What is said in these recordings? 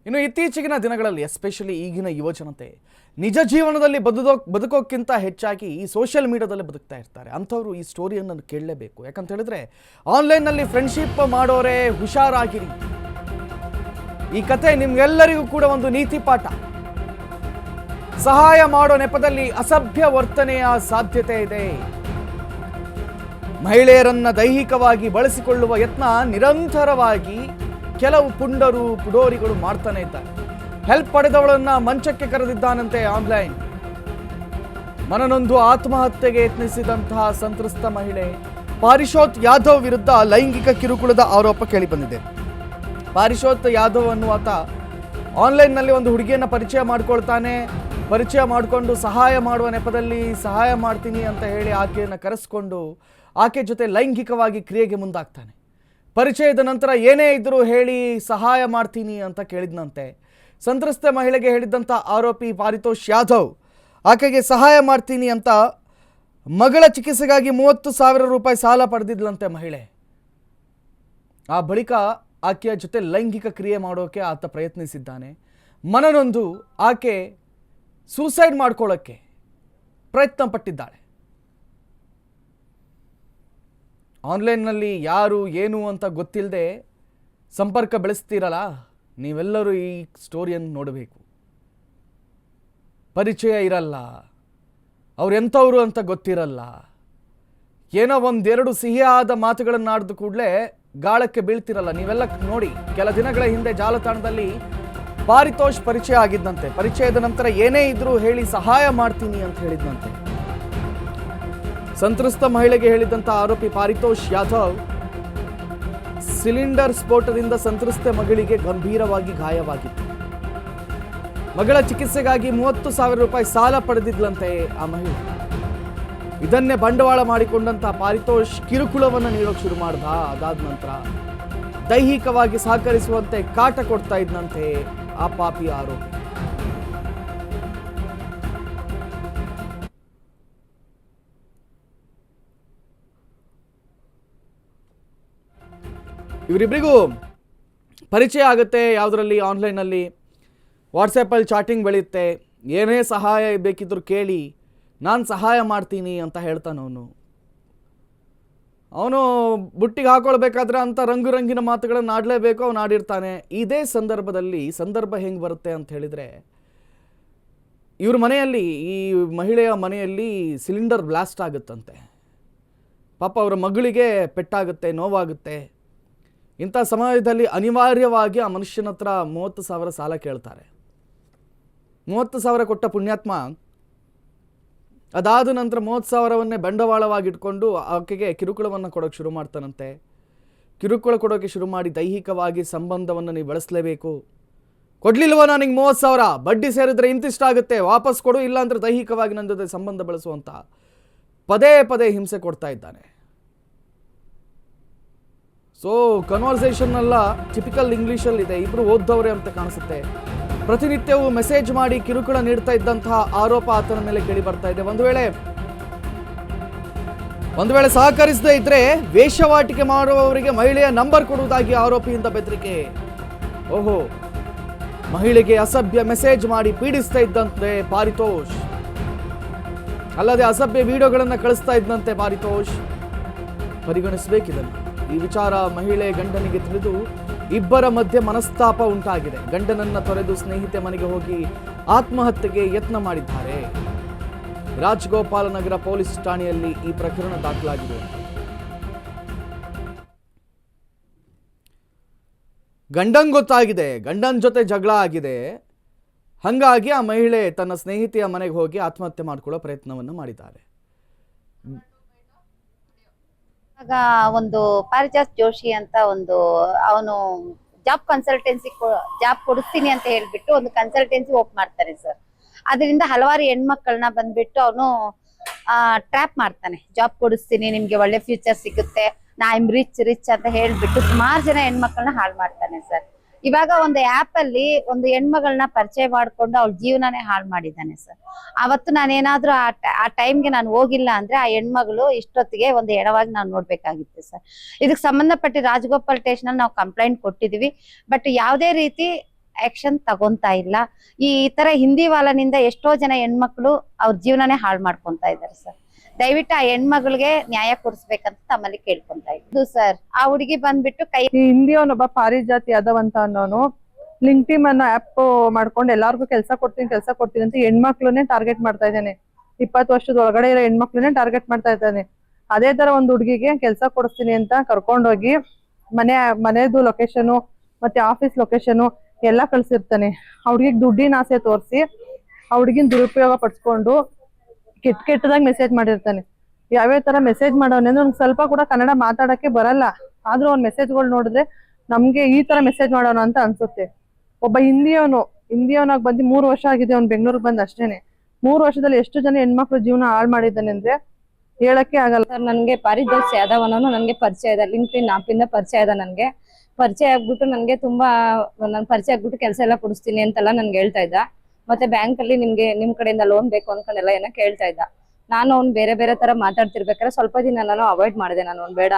ಇನ್ನು ಇತ್ತೀಚೆಗಿನ ದಿನಗಳಲ್ಲಿ ಎಸ್ಪೆಷಲಿ ಈಗಿನ ಯುವಜನತೆ ನಿಜ ಜೀವನದಲ್ಲಿ ಬದುಕೋಕ್ಕಿಂತ ಹೆಚ್ಚಾಗಿ ಈ ಸೋಷಿಯಲ್ ಮೀಡಿಯಾದಲ್ಲಿ ಬದುಕ್ತಾ ಇರ್ತಾರೆ. ಅಂಥವ್ರು ಈ ಸ್ಟೋರಿಯನ್ನು ಕೇಳಲೇಬೇಕು. ಯಾಕಂತ ಹೇಳಿದ್ರೆ ಆನ್ಲೈನ್ನಲ್ಲಿ ಫ್ರೆಂಡ್ಶಿಪ್ ಮಾಡೋರೇ ಹುಷಾರಾಗಿರಿ. ಈ ಕತೆ ನಿಮ್ಗೆಲ್ಲರಿಗೂ ಕೂಡ ಒಂದು ನೀತಿ ಪಾಠ. ಸಹಾಯ ಮಾಡೋ ನೆಪದಲ್ಲಿ ಅಸಭ್ಯ ವರ್ತನೆಯ ಸಾಧ್ಯತೆ ಇದೆ. ಮಹಿಳೆಯರನ್ನ ದೈಹಿಕವಾಗಿ ಬಳಸಿಕೊಳ್ಳುವ ಯತ್ನ ನಿರಂತರವಾಗಿ ಕೆಲವು ಪುಡೋರಿಗಳು ಮಾಡ್ತಾನೆ ಇದ್ದಾರೆ. Help ಪಡೆದವಳನ್ನ ಮಂಚಕ್ಕೆ ಕರೆದಿದ್ದಾನಂತೆ online. ಮನನೊಂದು ಆತ್ಮಹತ್ಯೆಗೆ ಯತ್ನಿಸಿದಂತಹ ಸಂತ್ರಸ್ತ ಮಹಿಳೆ ಪಾರಿಶೋತ್ ಯಾದವ್ ವಿರುದ್ಧ ಲೈಂಗಿಕ ಕಿರುಕುಳದ ಆರೋಪ ಕೇಳಿಬಂದಿದೆ. ಪಾರಿಶೋತ್ ಯಾದವ್ ಅನ್ನುವಾತ ಆನ್ಲೈನ್ನಲ್ಲಿ ಒಂದು ಹುಡುಗಿಯನ್ನು ಪರಿಚಯ ಮಾಡ್ಕೊಳ್ತಾನೆ. ಪರಿಚಯ ಮಾಡಿಕೊಂಡು ಸಹಾಯ ಮಾಡುವ ನೆಪದಲ್ಲಿ ಸಹಾಯ ಮಾಡ್ತೀನಿ ಅಂತ ಹೇಳಿ ಆಕೆಯನ್ನು ಕರೆಸ್ಕೊಂಡು ಆಕೆ ಜೊತೆ ಲೈಂಗಿಕವಾಗಿ ಕ್ರಿಯೆಗೆ ಮುಂದಾಗ್ತಾನೆ. ಪರಿಚಯದ ನಂತರ ಏನೇ ಇದ್ರೂ ಹೇಳಿ ಸಹಾಯ ಮಾಡ್ತೀನಿ ಅಂತ ಕೇಳಿದ್ನಂತೆ. ಸಂತ್ರಸ್ತ ಮಹಿಳೆಗೆ ಹೇಳಿದ್ದಂಥ ಆರೋಪಿ ಪಾರಿತೋಷ್ ಯಾದವ್ ಆಕೆಗೆ ಸಹಾಯ ಮಾಡ್ತೀನಿ ಅಂತ ಮಗಳ ಚಿಕಿತ್ಸೆಗಾಗಿ 30,000 ರೂಪಾಯಿ ಸಾಲ ಪಡೆದಿದ್ಲಂತೆ ಮಹಿಳೆ. ಆ ಬಳಿಕ ಆಕೆಯ ಜೊತೆ ಲೈಂಗಿಕ ಕ್ರಿಯೆ ಮಾಡೋಕೆ ಆತ ಪ್ರಯತ್ನಿಸಿದ್ದಾನೆ. ಮನನೊಂದು ಆಕೆ ಸೂಸೈಡ್ ಮಾಡ್ಕೊಳ್ಳೋಕ್ಕೆ ಪ್ರಯತ್ನ ಪಟ್ಟಿದ್ದಾಳೆ. ಆನ್ಲೈನ್ನಲ್ಲಿ ಯಾರು ಏನು ಅಂತ ಗೊತ್ತಿಲ್ಲದೆ ಸಂಪರ್ಕ ಬೆಳೆಸ್ತೀರಲ್ಲ, ನೀವೆಲ್ಲರೂ ಈ ಸ್ಟೋರಿಯನ್ನು ನೋಡಬೇಕು. ಪರಿಚಯ ಇರಲ್ಲ, ಅವ್ರು ಎಂಥವ್ರು ಅಂತ ಗೊತ್ತಿರಲ್ಲ. ಏನೋ ಒಂದೆರಡು ಸಿಹಿಯಾದ ಮಾತುಗಳನ್ನು ಆಡಿದ ಕೂಡಲೇ ಗಾಳಕ್ಕೆ ಬೀಳ್ತಿರಲ್ಲ. ನೀವೆಲ್ಲ ನೋಡಿ, ಕೆಲ ದಿನಗಳ ಹಿಂದೆ ಜಾಲತಾಣದಲ್ಲಿ ಪಾರಿತೋಷ್ ಪರಿಚಯ ಆಗಿದ್ದಂತೆ. ಪರಿಚಯದ ನಂತರ ಏನೇ ಇದ್ರೂ ಹೇಳಿ ಸಹಾಯ ಮಾಡ್ತೀನಿ ಅಂತ ಹೇಳಿದ್ನಂತೆ. ಸಂತ್ರಸ್ತ ಮಹಿಳೆಗೆ ಹೇಳಿದಂಥ ಆರೋಪಿ ಪಾರಿತೋಷ್ ಯಾದವ್ ಸಿಲಿಂಡರ್ ಸ್ಫೋಟದಿಂದ ಸಂತ್ರಸ್ತ ಮಗಳಿಗೆ ಗಂಭೀರವಾಗಿ ಗಾಯವಾಗಿತ್ತು. ಮಗಳ ಚಿಕಿತ್ಸೆಗಾಗಿ 30,000 ರೂಪಾಯಿ ಸಾಲ ಪಡೆದಿದ್ಲಂತೆ ಆ ಮಹಿಳೆ. ಇದನ್ನೇ ಬಂಡವಾಳ ಮಾಡಿಕೊಂಡಂತ ಪಾರಿತೋಷ್ ಕಿರುಕುಳವನ್ನು ನೀಡೋಕೆ ಶುರು ಮಾಡ್ದ. ಅದಾದ ನಂತರ ದೈಹಿಕವಾಗಿ ಸಹಕರಿಸುವಂತೆ ಕಾಟ ಕೊಡ್ತಾ ಇದ್ನಂತೆ ಆ ಪಾಪಿ ಆರೋಪಿ. ಇವರಿಬ್ಬರಿಗೂ ಪರಿಚಯ ಆಗುತ್ತೆ. ಯಾವುದರಲ್ಲಿ? ಆನ್ಲೈನಲ್ಲಿ, ವಾಟ್ಸಪ್ಪಲ್ಲಿ ಚಾಟಿಂಗ್ ಬೆಳೆಯುತ್ತೆ. ಏನೇ ಸಹಾಯ ಬೇಕಿದ್ರು ಕೇಳಿ, ನಾನು ಸಹಾಯ ಮಾಡ್ತೀನಿ ಅಂತ ಹೇಳ್ತಾನವನು. ಅವನು ಬುಟ್ಟಿಗೆ ಹಾಕೊಳ್ಬೇಕಾದ್ರೆ ಅಂತ ರಂಗಿನ ಮಾತುಗಳನ್ನು ಆಡಲೇಬೇಕು, ಅವನು ಆಡಿರ್ತಾನೆ. ಇದೇ ಸಂದರ್ಭ ಹೆಂಗೆ ಬರುತ್ತೆ ಅಂತ ಹೇಳಿದರೆ, ಇವ್ರ ಮನೆಯಲ್ಲಿ, ಈ ಮಹಿಳೆಯ ಮನೆಯಲ್ಲಿ ಸಿಲಿಂಡರ್ ಬ್ಲಾಸ್ಟ್ ಆಗುತ್ತಂತೆ. ಪಾಪ ಅವರ ಮಗಳಿಗೆ ಪೆಟ್ಟಾಗುತ್ತೆ, ನೋವಾಗುತ್ತೆ. ಇಂಥ ಸಮಯದಲ್ಲಿ ಅನಿವಾರ್ಯವಾಗಿ ಆ ಮನುಷ್ಯನ ಹತ್ರ 30,000 ಸಾಲ ಕೇಳ್ತಾರೆ. 30,000 ಕೊಟ್ಟ ಪುಣ್ಯಾತ್ಮ ಅದಾದ ನಂತರ 30,000ವನ್ನೇ ಬಂಡವಾಳವಾಗಿಟ್ಕೊಂಡು ಆಕೆಗೆ ಕಿರುಕುಳವನ್ನು ಕೊಡೋಕೆ ಶುರು ಮಾಡ್ತಾನಂತೆ. ಕಿರುಕುಳ ಕೊಡೋಕೆ ಶುರು ಮಾಡಿ ದೈಹಿಕವಾಗಿ ಸಂಬಂಧವನ್ನು ನೀವು ಬೆಳೆಸಲೇಬೇಕು. ಕೊಡ್ಲಿಲ್ವ ನನಗೆ 30,000, ಬಡ್ಡಿ ಸೇರಿದ್ರೆ ಇಂತಿಷ್ಟಾಗುತ್ತೆ, ವಾಪಸ್ ಕೊಡು, ಇಲ್ಲ ಅಂದರೆ ದೈಹಿಕವಾಗಿ ನನ್ನ ಜೊತೆ ಸಂಬಂಧ ಬೆಳೆಸುವಂತ ಪದೇ ಹಿಂಸೆ ಕೊಡ್ತಾ ಇದ್ದಾನೆ. ಸೊ ಕನ್ವರ್ಸೇಷನ್ ಎಲ್ಲ ಟಿಪಿಕಲ್ ಇಂಗ್ಲೀಷಲ್ಲಿದೆ. ಇಬ್ಬರು ಓದ್ದವರೇ ಅಂತ ಕಾಣಿಸುತ್ತೆ. ಪ್ರತಿನಿತ್ಯವೂ ಮೆಸೇಜ್ ಮಾಡಿ ಕಿರುಕುಳ ನೀಡ್ತಾ ಇದ್ದಂತಹ ಆರೋಪ ಆತನ ಮೇಲೆ ಕೇಳಿ ಬರ್ತಾ ಇದೆ. ಒಂದು ವೇಳೆ ಸಹಕರಿಸದೇ ಇದ್ರೆ ವೇಷವಾಟಿಕೆ ಮಾಡುವವರಿಗೆ ಮಹಿಳೆಯ ನಂಬರ್ ಕೊಡುವುದಾಗಿ ಆರೋಪಿಯಿಂದ ಬೆದರಿಕೆ. ಓಹೋ, ಮಹಿಳೆಗೆ ಅಸಭ್ಯ ಮೆಸೇಜ್ ಮಾಡಿ ಪೀಡಿಸ್ತಾ ಇದ್ದಂತೆ ಪಾರಿತೋಷ್. ಅಲ್ಲದೆ ಅಸಭ್ಯ ವಿಡಿಯೋಗಳನ್ನು ಕಳಿಸ್ತಾ ಇದ್ದಂತೆ ಪಾರಿತೋಷ್. ಪರಿಗಣಿಸಬೇಕಿದನ್ನು. ಈ ವಿಚಾರ ಮಹಿಳೆ ಗಂಡನಿಗೆ ತಿಳಿದು ಇಬ್ಬರ ಮಧ್ಯೆ ಮನಸ್ತಾಪ ಉಂಟಾಗಿದೆ. ಗಂಡನನ್ನ ತೊರೆದು ಸ್ನೇಹಿತೆ ಮನೆಗೆ ಹೋಗಿ ಆತ್ಮಹತ್ಯೆಗೆ ಯತ್ನ ಮಾಡಿದ್ದಾರೆ. ರಾಜಗೋಪಾಲನಗರ ಪೊಲೀಸ್ ಠಾಣೆಯಲ್ಲಿ ಈ ಪ್ರಕರಣ ದಾಖಲಾಗಿದೆ. ಗಂಡನ್ ಗೊತ್ತಾಗಿದೆ, ಗಂಡನ ಜೊತೆ ಜಗಳ ಆಗಿದೆ. ಹಾಗಾಗಿ ಆ ಮಹಿಳೆ ತನ್ನ ಸ್ನೇಹಿತೆಯ ಮನೆಗೆ ಹೋಗಿ ಆತ್ಮಹತ್ಯೆ ಮಾಡಿಕೊಳ್ಳೋ ಪ್ರಯತ್ನವನ್ನು ಮಾಡಿದ್ದಾರೆ. ಆಗ ಒಂದು ಪಾರಿಜಾತ್ ಜೋಶಿ ಅಂತ ಅವನು ಜಾಬ್ ಕೊಡಿಸ್ತೀನಿ ಅಂತ ಹೇಳ್ಬಿಟ್ಟು ಒಂದು ಕನ್ಸಲ್ಟೆನ್ಸಿ ಓಪನ್ ಮಾಡ್ತಾನೆ ಸರ್. ಅದರಿಂದ ಹಲವಾರು ಹೆಣ್ಮಕ್ಳನ್ನ ಬಂದ್ಬಿಟ್ಟು ಅವನು ಟ್ರ್ಯಾಪ್ ಮಾಡ್ತಾನೆ. ಜಾಬ್ ಕೊಡಿಸ್ತೀನಿ, ನಿಮ್ಗೆ ಒಳ್ಳೆ ಫ್ಯೂಚರ್ ಸಿಗುತ್ತೆ, ನಾ ಐಮ್ ರಿಚ್ ಅಂತ ಹೇಳ್ಬಿಟ್ಟು ಸುಮಾರು ಜನ ಹೆಣ್ಮಕ್ಳನ್ನ ಹಾಳು ಮಾಡ್ತಾನೆ ಸರ್. ಇವಾಗ ಒಂದು ಆಪ್ ಅಲ್ಲಿ ಒಂದು ಹೆಣ್ಮಗಳನ್ನ ಪರಿಚಯ ಮಾಡ್ಕೊಂಡು ಅವಳ ಜೀವನನೇ ಹಾಳು ಮಾಡಿದ್ದಾನೆ ಸರ್. ಅವತ್ತು ನಾನೇನಾದ್ರೂ ಆ ಟೈಮ್ಗೆ ನಾನು ಹೋಗಿಲ್ಲ ಅಂದ್ರೆ ಆ ಹೆಣ್ಮಗಳು ಇಷ್ಟೊತ್ತಿಗೆ ಒಂದು ಎಡವಾಗಿ ನಾವು ನೋಡ್ಬೇಕಾಗಿತ್ತು ಸರ್. ಇದಕ್ಕೆ ಸಂಬಂಧಪಟ್ಟ ರಾಜಗೋಪಾಲ್ ಸ್ಟೇಷನ್ ಅಲ್ಲಿ ನಾವು ಕಂಪ್ಲೇಂಟ್ ಕೊಟ್ಟಿದೀವಿ. ಬಟ್ ಯಾವುದೇ ರೀತಿ ಆಕ್ಷನ್ ತಗೊಂತಾ ಇಲ್ಲ. ಈ ತರ ಹಿಂದಿ ವಾಲನಿಂದ ಎಷ್ಟೋ ಜನ ಹೆಣ್ಮಕ್ಳು ಅವ್ರ ಜೀವನನೇ ಹಾಳು ಮಾಡ್ಕೊಂತ ಇದಾರೆ ಸರ್. ದಯವಿಟ್ಟು ಆ ಹೆಣ್ಮಗಳಿಗೆ ನ್ಯಾಯ ಕೊಡಿಸ್ಬೇಕಂತ ತಮ್ಮಲ್ಲಿ ಕೇಳ್ಕೊಂತ ಇದ್ದು ಸರ್. ಆ ಹುಡುಗಿ ಬಂದ್ಬಿಟ್ಟು ಕೈ ಈ ಹಿಂದಿಯವನೊಬ್ಬ ಪಾರಿಜಾತ್ ಯಾದವ್ ಅಂತ ಅನ್ನೋನು ಲಿಂಕ್ಡ್ಇನ್ ಅನ್ನೋ ಆಪ್ ಮಾಡ್ಕೊಂಡು ಎಲ್ಲಾರ್ಗು ಕೆಲಸ ಕೊಡ್ತೀನಿ ಅಂತ ಹೆಣ್ಮಕ್ಳನ್ನೇ ಟಾರ್ಗೆಟ್ ಮಾಡ್ತಾ ಇದ್ದಾನೆ. 20 ವರ್ಷದ ಒಳಗಡೆ ಇರೋ ಹೆಣ್ಮಕ್ಳನ್ನೇ ಟಾರ್ಗೆಟ್ ಮಾಡ್ತಾ ಇದ್ದಾನೆ. ಅದೇ ತರ ಒಂದು ಹುಡುಗಿಗೆ ಕೆಲಸ ಕೊಡಿಸ್ತೀನಿ ಅಂತ ಕರ್ಕೊಂಡೋಗಿ ಮನೆದು ಲೊಕೇಶನ್ ಮತ್ತೆ ಆಫೀಸ್ ಲೊಕೇಶನ್ ಎಲ್ಲ ಕಳ್ಸಿರ್ತಾನೆ. ಆ ಹುಡುಗಿಗೆ ದುಡ್ಡಿನ ಆಸೆ ತೋರಿಸಿ ಆ ಹುಡುಗಿನ ದುರುಪಯೋಗ ಪಡಿಸ್ಕೊಂಡು ಕೆಟ್ಟದಾಗ ಮೆಸೇಜ್ ಮಾಡಿರ್ತಾನೆ. ಯಾವ್ಯಾವ ತರ ಮೆಸೇಜ್ ಮಾಡೋನೆ ಅಂದ್ರೆ ಅವ್ನಿಗೆ ಸ್ವಲ್ಪ ಕೂಡ ಕನ್ನಡ ಮಾತಾಡಕ್ಕೆ ಬರಲ್ಲ. ಆದ್ರೂ ಅವ್ನ ಮೆಸೇಜ್ಗಳು ನೋಡಿದ್ರೆ ನಮ್ಗೆ ಈ ತರ ಮೆಸೇಜ್ ಮಾಡೋಣ ಅಂತ ಅನ್ಸುತ್ತೆ. ಒಬ್ಬ ಹಿಂದಿಯವನಾಗ್ ಬಂದು 3 ವರ್ಷ ಆಗಿದೆ ಅವ್ನು ಬೆಂಗಳೂರಿಗೆ ಬಂದ್ ಅಷ್ಟೇನೆ. 3 ವರ್ಷದಲ್ಲಿ ಎಷ್ಟು ಜನ ಹೆಣ್ಮಕ್ಳು ಜೀವನ ಹಾಳು ಮಾಡಿದ್ದಾನೆ ಅಂದ್ರೆ ಹೇಳಕ್ಕೆ ಆಗಲ್ಲ. ಸರ್ ನನ್ಗೆ ಪಾರಿಜಾತ್ ಯಾದವ್ ಅನ್ನೋನು ನನ್ಗೆ ಪರಿಚಯ ಇದೆ. ಲಿಂಕ್ಡ್ಇನ್ ಆಪ್ ಇಂದ ಪರಿಚಯ ಇದೆ. ನನ್ಗೆ ಪರಿಚಯ ಆಗ್ಬಿಟ್ಟು ನನ್ಗೆ ತುಂಬಾ ನನ್ ಪರಿಚಯ ಆಗ್ಬಿಟ್ಟು ಕೆಲಸ ಎಲ್ಲ ಕೊಡಿಸ್ತೀನಿ ಅಂತೆಲ್ಲ ನನ್ಗೆ ಹೇಳ್ತಾ ಇದ್ದ. ಮತ್ತೆ ಬ್ಯಾಂಕ್ ಅಲ್ಲಿ ನಿಮ್ ಕಡೆಯಿಂದ ಲೋನ್ ಬೇಕು ಅನ್ಕೊಂಡೆಲ್ಲ ಏನೋ ಕೇಳ್ತಾ ಇದ್ದ. ನಾನು ಅವ್ನು ಬೇರೆ ತರ ಮಾತಾಡ್ತಿರ್ಬೇಕಾದ್ರೆ ಸ್ವಲ್ಪ ದಿನ ನಾನು ಅವಾಯ್ಡ್ ಮಾಡಿದೆ. ನಾನು ಬೇಡ,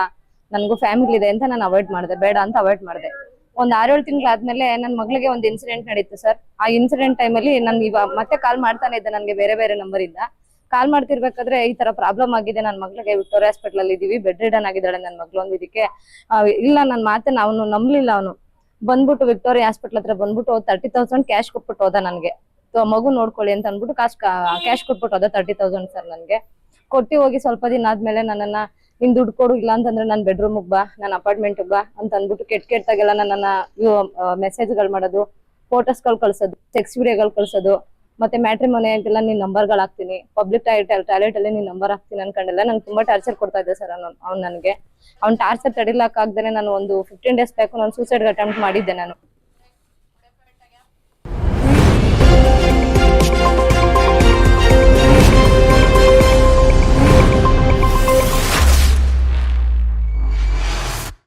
ನನ್ಗೂ ಫ್ಯಾಮಿಲಿ ಇದೆ ಅಂತ ನಾನು ಅವಾಯ್ಡ್ ಮಾಡಿದೆ, ಬೇಡ ಅಂತ ಅವಾಯ್ಡ್ ಮಾಡಿದೆ. ಒಂದ್ 6-7 ತಿಂಗಳಾದ್ಮೇಲೆ ನನ್ನ ಮಗಳಿಗೆ ಒಂದು ಇನ್ಸಿಡೆಂಟ್ ನಡೀತು ಸರ್. ಆ ಇನ್ಸಿಡೆಂಟ್ ಟೈಮಲ್ಲಿ ನಾನು ಇವಾಗ ಮತ್ತೆ ಕಾಲ್ ಮಾಡ್ತಾನೆ ಇದ್ದೆ ನನಗೆ ಬೇರೆ ನಂಬರ್ ಇಂದ. ಕಾಲ್ ಮಾಡ್ತಿರ್ಬೇಕಾದ್ರೆ ಈ ತರ ಪ್ರಾಬ್ಲಮ್ ಆಗಿದೆ, ನನ್ನ ಮಗಳಿಗೆ ವಿಕ್ಟೋರಿಯಾ ಹಾಸ್ಪಿಟಲ್ ಅಲ್ಲಿ ಇದೀವಿ, ಬೆಡ್ ರಿಡನ್ ಆಗಿದ್ದಾಳೆ ನನ್ನ ಮಗಳು ಅಂದಿದ್ದಕ್ಕೆ ಇಲ್ಲ ನನ್ನ ಮಾತನ್ನ ಅವನು ನಂಬ್ಲಿಲ್ಲ. ಅವನು ಬಂದ್ಬಿಟ್ಟು ವಿಕ್ಟೋರಿಯಾ ಹಾಸ್ಪಿಟಲ್ ಹತ್ರ ಬಂದ್ಬಿಟ್ಟು 30,000 ಕ್ಯಾಶ್ ಕೊಟ್ಬಿಟ್ಟು ಹೋದ ನನ್ಗೆ. ಮಗು ನೋಡ್ಕೊಳ್ಳಿ ಅಂತ ಅನ್ಬಿಟ್ಟು ಕ್ಯಾಶ್ ಕೊಟ್ಬಿಟ್ಟು ಹೋದ 30,000 ಸರ್. ನನ್ಗೆ ಕೊಟ್ಟಿ ಹೋಗಿ ಸ್ವಲ್ಪ ದಿನ ಆದ್ಮೇಲೆ ನನ್ನನ್ನ ನಿನ್ ದುಡ್ಡು ಕೊಡು, ಇಲ್ಲ ಅಂತಂದ್ರೆ ನನ್ ಬೆಡ್ರೂಮ್ ಬಾ, ನನ್ನ ಅಪಾರ್ಟ್ಮೆಂಟ್ ಬಾ ಅಂತ ಅನ್ಬಿಟ್ಟು ಕೆಟ್ಟದಾಗೆಲ್ಲ ನನ್ನನ್ನ ಮೆಸೇಜ್ಗಳು ಮಾಡೋದು, ಫೋಟೋಸ್ಗಳು ಕಳ್ಸೋದು, ಸೆಕ್ಸ್ ವಿಡಿಯೋಗಳು ಕಳ್ಸೋದು, ಮತ್ತೆ ಮ್ಯಾಟ್ರಿಮೋನಿಯಲ್ಗೆಲ್ಲ ನಿನ್ ನಂಬರ್ಗಳು ಹಾಕ್ತೀನಿ, ಪಬ್ಲಿಕ್ ಟಾಯ್ಲೆಟ್ ಅಲ್ಲಿ ನಿನ್ ನಂಬರ್ ಹಾಕ್ತೀನಿ ಅನ್ಕೊಂಡೆಲ್ಲ ನಂಗೆ ತುಂಬಾ ಟಾರ್ಚರ್ ಕೊಡ್ತಾ ಇದ್ದೆ ಸರ್. ಅವ್ನು ನನಗೆ ಟಾರ್ಚರ್ ತಡಿಲಾಕಾಗ್ದೇನೆ ನಾನು ಒಂದು 15 days ಬ್ಯಾಕ್ ನಾನು ಸೂಸೈಡ್ ಅಟೆಂಪ್ಟ್ ಮಾಡಿದ್ದೆ. ನಾನು